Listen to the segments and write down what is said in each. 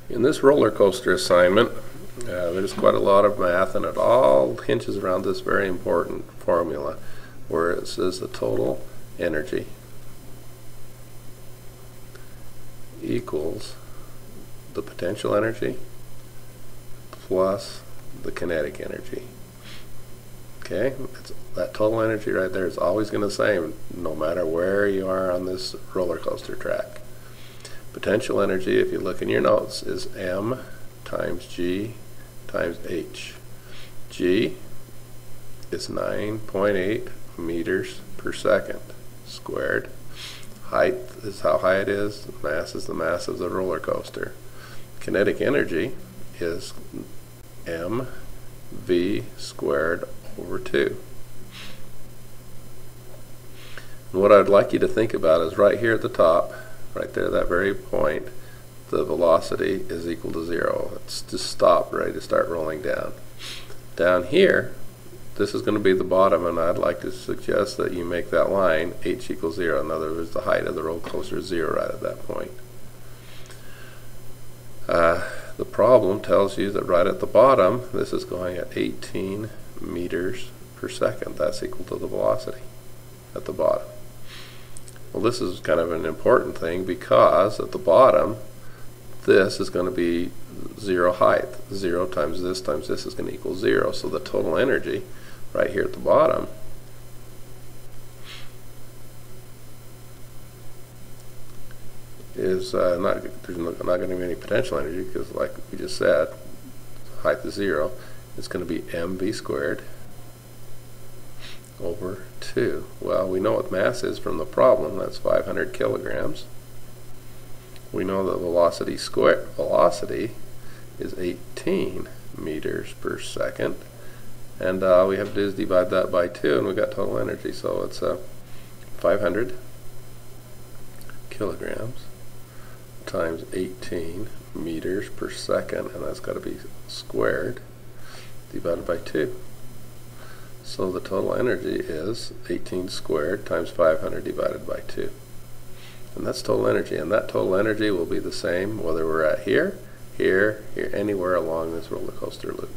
In this roller coaster assignment, there's quite a lot of math, and it all hinges around this very important formula where it says the total energy equals the potential energy plus the kinetic energy. Okay, that total energy right there is always going to be the same no matter where you are on this roller coaster track. Potential energy, if you look in your notes, is M times G times H. G is 9.8 meters per second squared. Height is how high it is. Mass is the mass of the roller coaster. Kinetic energy is mv squared over 2. And what I'd like you to think about is right here at the top, right there, that very point, the velocity is equal to 0. It's just stopped, ready to start rolling down. Down here, this is going to be the bottom, and I'd like to suggest that you make that line h equals 0. In other words, the height of the roller coaster is 0 right at that point. The problem tells you that right at the bottom, this is going at 18 meters per second. That's equal to the velocity at the bottom. Well, this is kind of an important thing because at the bottom, this is going to be 0 height. 0 times this is going to equal 0. So the total energy right here at the bottom is there's not going to be any potential energy because, like we just said, height is 0. It's going to be mv squared over 2. Well, we know what mass is from the problem. That's 500 kilograms. We know that velocity is 18 meters per second, and we have to do is divide that by 2, and we got total energy. So it's 500 kilograms times 18 meters per second, and that's got to be squared divided by 2. So the total energy is 18 squared times 500 divided by 2. And that's total energy, and that total energy will be the same whether we're at here, anywhere along this roller coaster loop.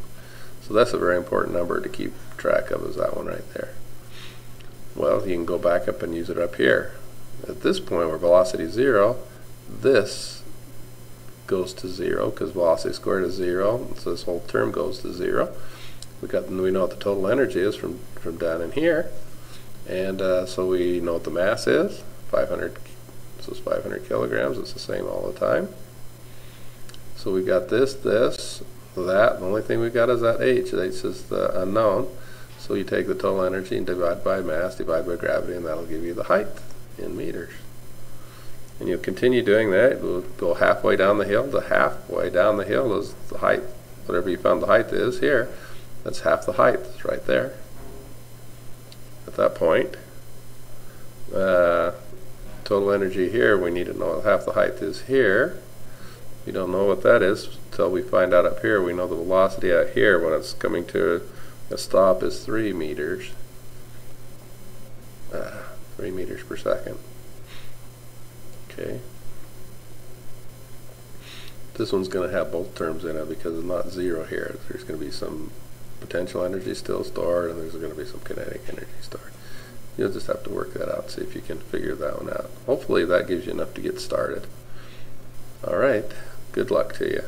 So that's a very important number to keep track of, is that one right there. Well, you can go back up and use it up here. At this point where velocity is 0, this goes to 0 because velocity squared is 0, so this whole term goes to 0. We know what the total energy is from down in here, and so we know what the mass is, 500. So it's 500 kilograms. It's the same all the time. So we got this, that. The only thing we got is that h. H is the unknown. So you take the total energy and divide by mass, divide by gravity, and that'll give you the height in meters. And you'll continue doing that. We'll go halfway down the hill. The halfway down the hill is the height. Whatever you found the height is here, that's half the height. It's right there. At that point, total energy here, we need to know what half the height is here. We don't know what that is until we find out up here. We know the velocity out here when it's coming to a stop is 3 meters. 3 meters per second. Okay. This one's going to have both terms in it because it's not 0 here. There's going to be some potential energy still stored, and there's going to be some kinetic energy stored. You'll just have to work that out, see if you can figure that one out. Hopefully that gives you enough to get started. Alright, good luck to you.